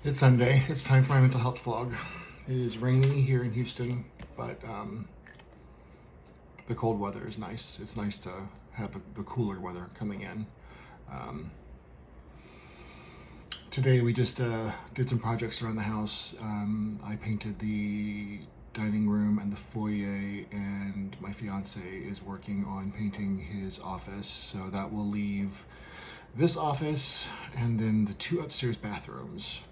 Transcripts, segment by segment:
It's Sunday. It's time for my mental health vlog. It is rainy here in Houston, but the cold weather is nice. It's nice to have the cooler weather coming in. Today we just did some projects around the house. I painted the dining room and the foyer, and my fiance is working on painting his office, so that will leave this office and then the two upstairs bathrooms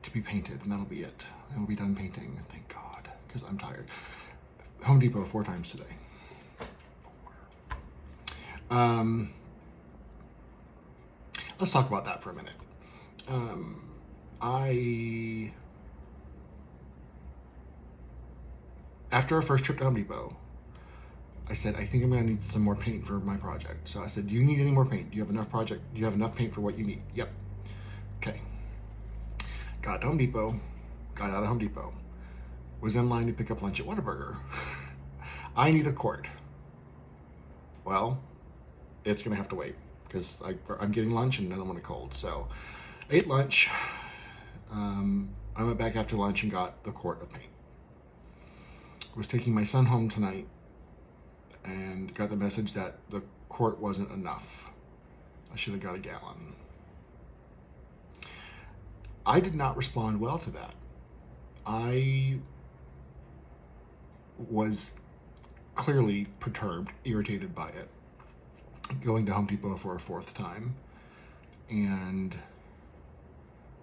to be painted, and that'll be it. And we'll be done painting, thank God, because I'm tired. Home Depot 4 times today. Let's talk about that for a minute. After our first trip to Home Depot, I said, I think I'm gonna need some more paint for my project. So I said, do you need any more paint? Do you have enough do you have enough paint for what you need? Yep. Okay. Got to Home Depot, got out of Home Depot, was in line to pick up lunch at Whataburger. I need a quart. Well, it's gonna have to wait because I'm getting lunch and I don't want it cold. So I ate lunch. I went back after lunch and got the quart of paint. Was taking my son home tonight and got the message that the quart wasn't enough. I should have got a gallon. I did not respond well to that. I was clearly perturbed, irritated by it, going to Home Depot for a 4th time, and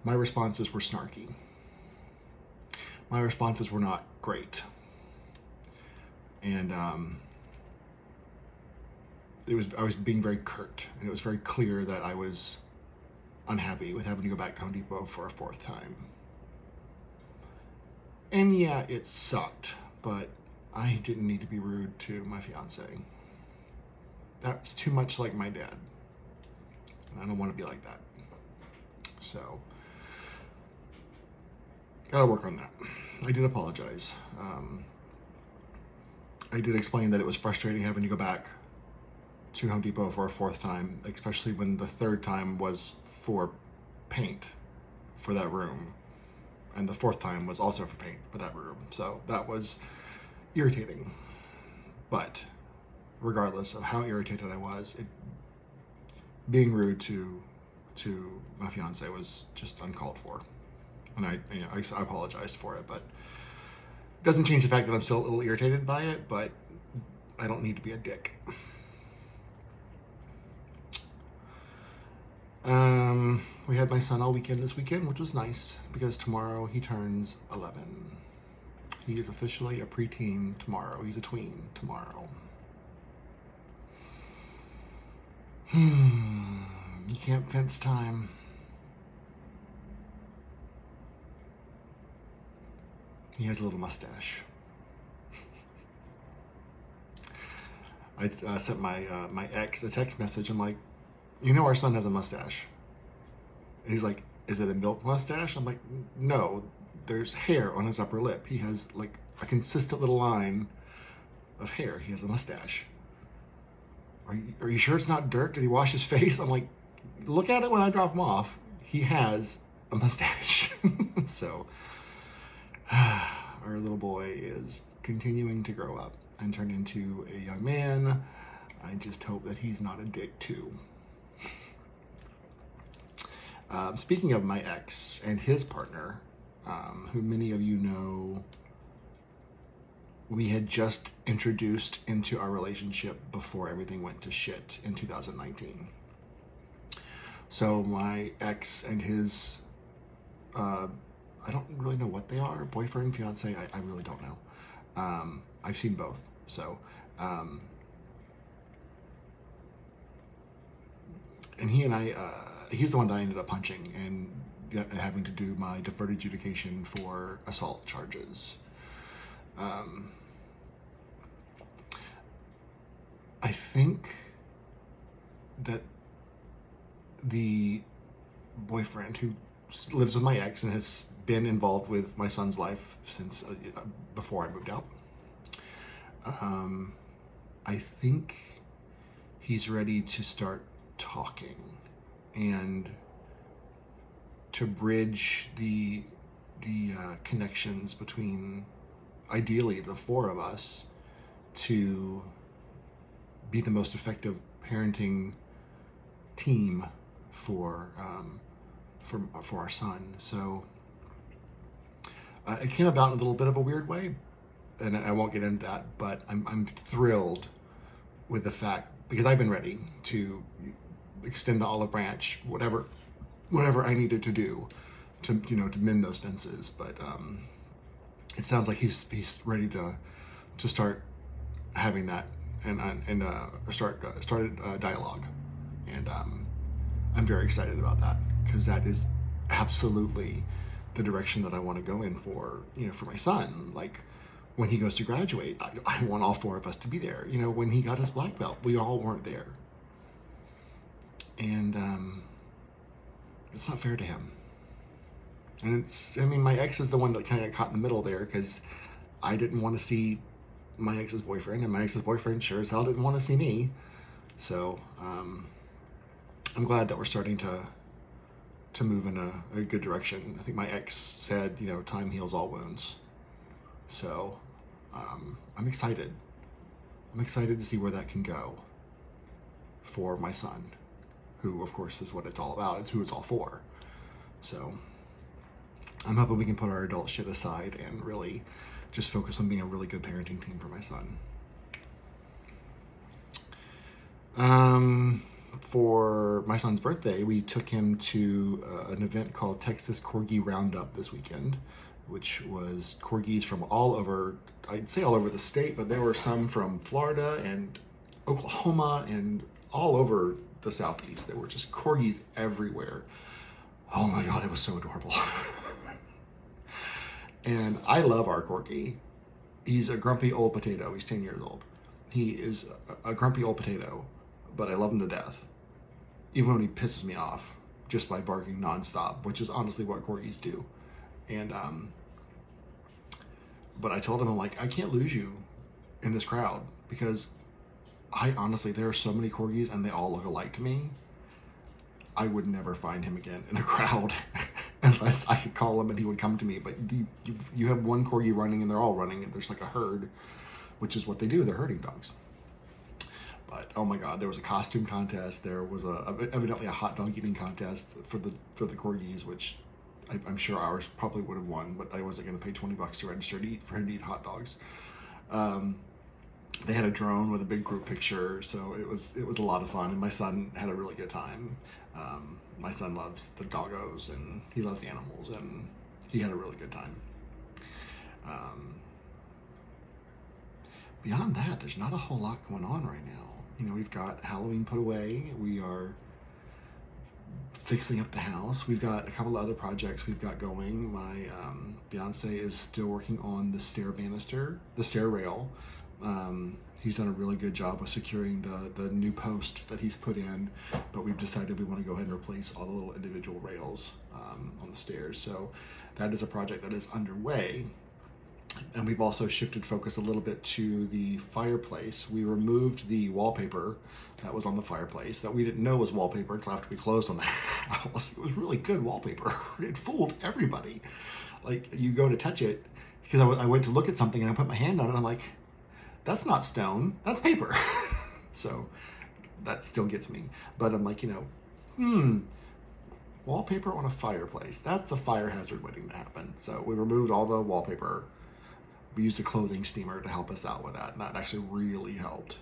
my responses were snarky. My responses were not great. And I was being very curt, and it was very clear that I was unhappy with having to go back to Home Depot for a 4th time. And yeah, it sucked, but I didn't need to be rude to my fiance. That's too much like my dad. And I don't want to be like that. So, gotta work on that. I did apologize. I did explain that it was frustrating having to go back to Home Depot for a 4th time, especially when the 3rd time was for paint for that room, and the 4th time was also for paint for that room. So that was irritating. But regardless of how irritated I was, being rude to my fiance was just uncalled for, and I apologized for it. But it doesn't change the fact that I'm still a little irritated by it. But I don't need to be a dick. We had my son all weekend this weekend, which was nice because tomorrow he turns 11. He is officially a preteen tomorrow. He's a tween tomorrow. You can't fence time. He has a little mustache. I sent my ex a text message. I'm like, you know, our son has a mustache. And he's like, is it a milk mustache? I'm like, no, there's hair on his upper lip. He has like a consistent little line of hair. He has a mustache. Are you sure it's not dirt? Did he wash his face? I'm like, look at it when I drop him off. He has a mustache. So our little boy is continuing to grow up and turn into a young man. I just hope that he's not a dick too. Speaking of my ex and his partner, who many of you know, we had just introduced into our relationship before everything went to shit in 2019. So my ex and his, I don't really know what they are, boyfriend, fiance, I really don't know. I've seen both, so. And he and I, he's the one that I ended up punching and having to do my deferred adjudication for assault charges. I think that the boyfriend who lives with my ex and has been involved with my son's life since before I moved out, I think he's ready to start talking and to bridge the connections between, ideally, the four of us, to be the most effective parenting team for our son. So it came about in a little bit of a weird way, and I won't get into that, but I'm thrilled with the fact, because I've been ready to extend the olive branch, whatever I needed to do to mend those fences. But it sounds like he's ready to start having that and started dialogue, and I'm very excited about that, because that is absolutely the direction that I want to go in for my son. Like, when he goes to graduate, I want all four of us to be there. When he got his black belt, we all weren't there. And it's not fair to him. And my ex is the one that kind of got caught in the middle there, because I didn't want to see my ex's boyfriend, and my ex's boyfriend sure as hell didn't want to see me. So I'm glad that we're starting to move in a good direction. I think my ex said, time heals all wounds. So I'm excited. I'm excited to see where that can go for my son, who, of course, is what it's all about. It's who it's all for. So I'm hoping we can put our adult shit aside and really just focus on being a really good parenting team for my son. For my son's birthday, we took him to an event called Texas Corgi Roundup this weekend, which was corgis from all over, I'd say all over the state, but there were some from Florida and Oklahoma and all over the Southeast. There were just corgis everywhere. Oh my God, it was so adorable. And I love our corgi. He's a grumpy old potato. He's 10 years old. He is a grumpy old potato, but I love him to death. Even when he pisses me off just by barking nonstop, which is honestly what corgis do. And but I told him, I'm like, I can't lose you in this crowd, because there are so many corgis and they all look alike to me. I would never find him again in a crowd unless I could call him and he would come to me. But you have one corgi running and they're all running, and there's like a herd, which is what they do. They're herding dogs. But oh my God, there was a costume contest. There was evidently a hot dog eating contest for the corgis, which I'm sure ours probably would have won, but I wasn't going to pay $20 to register for him to eat hot dogs. They had a drone with a big group picture, so it was a lot of fun, and my son had a really good time. My son loves the doggos, and he loves animals, and he had a really good time. Beyond that, there's not a whole lot going on right now. We've got Halloween put away. We are fixing up the house. We've got a couple of other projects we've got going. My fiance is still working on the stair banister, the stair rail. He's done a really good job of securing the new post that he's put in, but we've decided we want to go ahead and replace all the little individual rails on the stairs. So that is a project that is underway. And we've also shifted focus a little bit to the fireplace. We removed the wallpaper that was on the fireplace that we didn't know was wallpaper until after we closed on the house. It was really good wallpaper. It fooled everybody. Like, you go to touch it, because I went to look at something and I put my hand on it and I'm like, that's not stone, that's paper. So that still gets me. But I'm like, wallpaper on a fireplace. That's a fire hazard waiting to happen. So we removed all the wallpaper. We used a clothing steamer to help us out with that, and that actually really helped.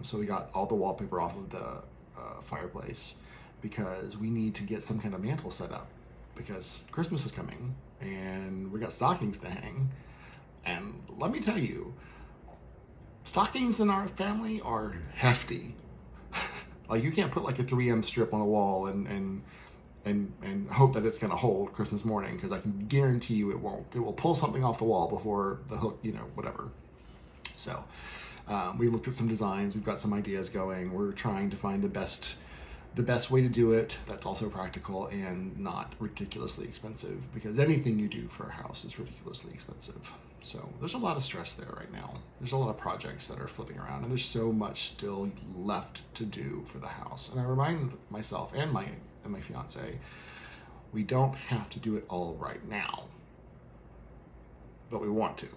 So we got all the wallpaper off of the fireplace, because we need to get some kind of mantle set up, because Christmas is coming and we got stockings to hang. And let me tell you, stockings in our family are hefty. Like, you can't put like a 3M strip on a wall and hope that it's going to hold Christmas morning, because I can guarantee you it won't. It will pull something off the wall before the hook, whatever. So we looked at some designs. We've got some ideas going. We're trying to find the best way to do it that's also practical and not ridiculously expensive, because anything you do for a house is ridiculously expensive. So there's a lot of stress there right now. There's a lot of projects that are flipping around, and there's so much still left to do for the house. And I remind myself and my fiance, We don't have to do it all right now, but we want to.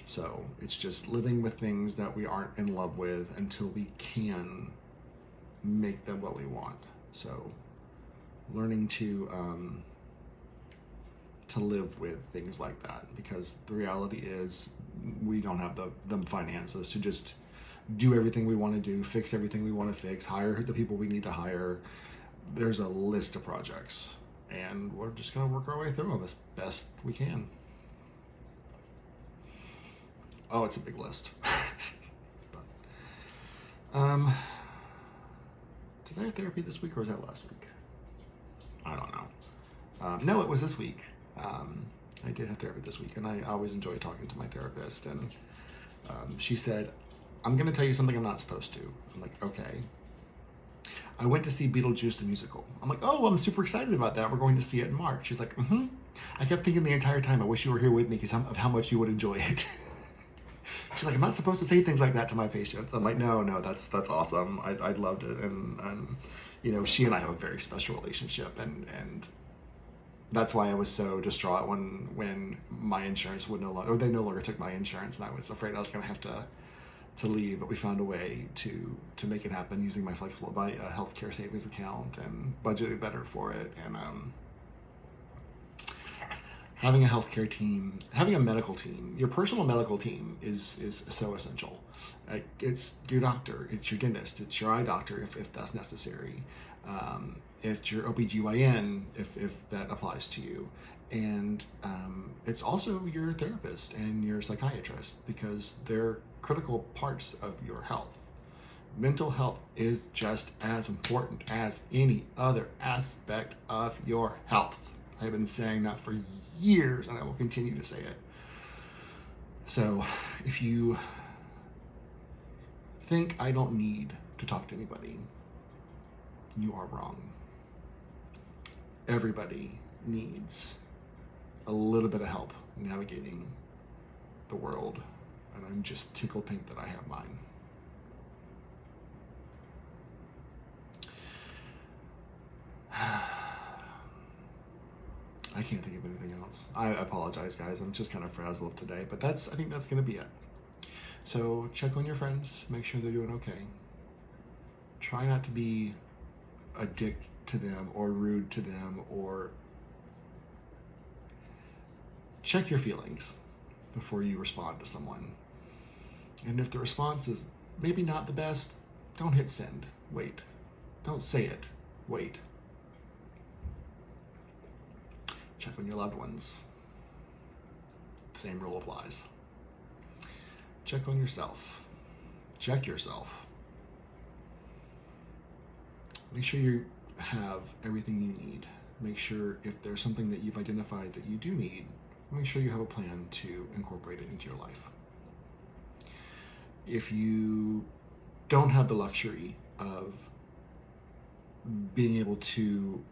So it's just living with things that we aren't in love with until we can make them what we want. So learning to live with things like that, because the reality is we don't have the finances to just do everything we want to do, fix everything we want to fix, hire the people we need to hire. There's a list of projects, and we're just going to work our way through them as best we can. Oh, it's a big list. But, did I have therapy this week, or was that last week? I don't know. No, it was this week. I did have therapy this week, and I always enjoy talking to my therapist. And she said, I'm going to tell you something I'm not supposed to. I'm like, okay. I went to see Beetlejuice the musical. I'm like, oh, I'm super excited about that. We're going to see it in March. She's like, mm-hmm. I kept thinking the entire time, I wish you were here with me because of how much you would enjoy it. She's like, I'm not supposed to say things like that to my patients. I'm like, no, that's awesome. I loved it. And you know, she and I have a very special relationship. And that's why I was so distraught when my insurance would no longer, or they no longer took my insurance, and I was afraid I was going to have to leave, but we found a way to make it happen using my flexible healthcare savings account and budgeted better for it. And having a healthcare team, having a medical team, your personal medical team is so essential. It's your doctor, it's your dentist, it's your eye doctor if that's necessary. It's your OBGYN if that applies to you. And it's also your therapist and your psychiatrist, because they're critical parts of your health. Mental health is just as important as any other aspect of your health. I've been saying that for years, and I will continue to say it. So if you think I don't need to talk to anybody, you are wrong. Everybody needs a little bit of help navigating the world, and I'm just tickled pink that I have mine. I can't think of anything else. I apologize, guys. I'm just kind of frazzled today, but I think that's going to be it. So check on your friends, make sure they're doing okay. Try not to be a dick to them or rude to them, or check your feelings before you respond to someone. And if the response is maybe not the best, don't hit send. Wait. Don't say it. Wait. Check on your loved ones. Same rule applies. Check on yourself. Check yourself. Make sure you have everything you need. Make sure if there's something that you've identified that you do need, make sure you have a plan to incorporate it into your life. If you don't have the luxury of being able to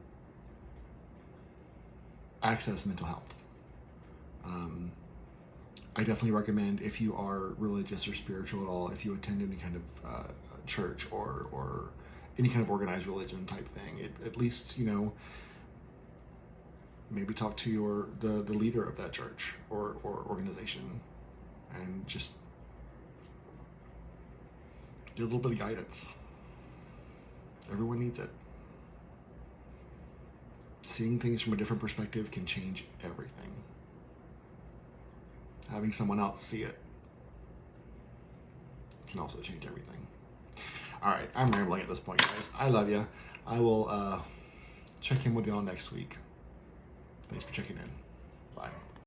access mental health, I definitely recommend, if you are religious or spiritual at all, if you attend any kind of church or any kind of organized religion type thing, at least, maybe talk to the leader of that church or organization, and just get a little bit of guidance. Everyone needs it. Seeing things from a different perspective can change everything. Having someone else see it can also change everything. All right, I'm rambling at this point, guys. I love you. I will check in with y'all next week. Thanks for checking in. Bye.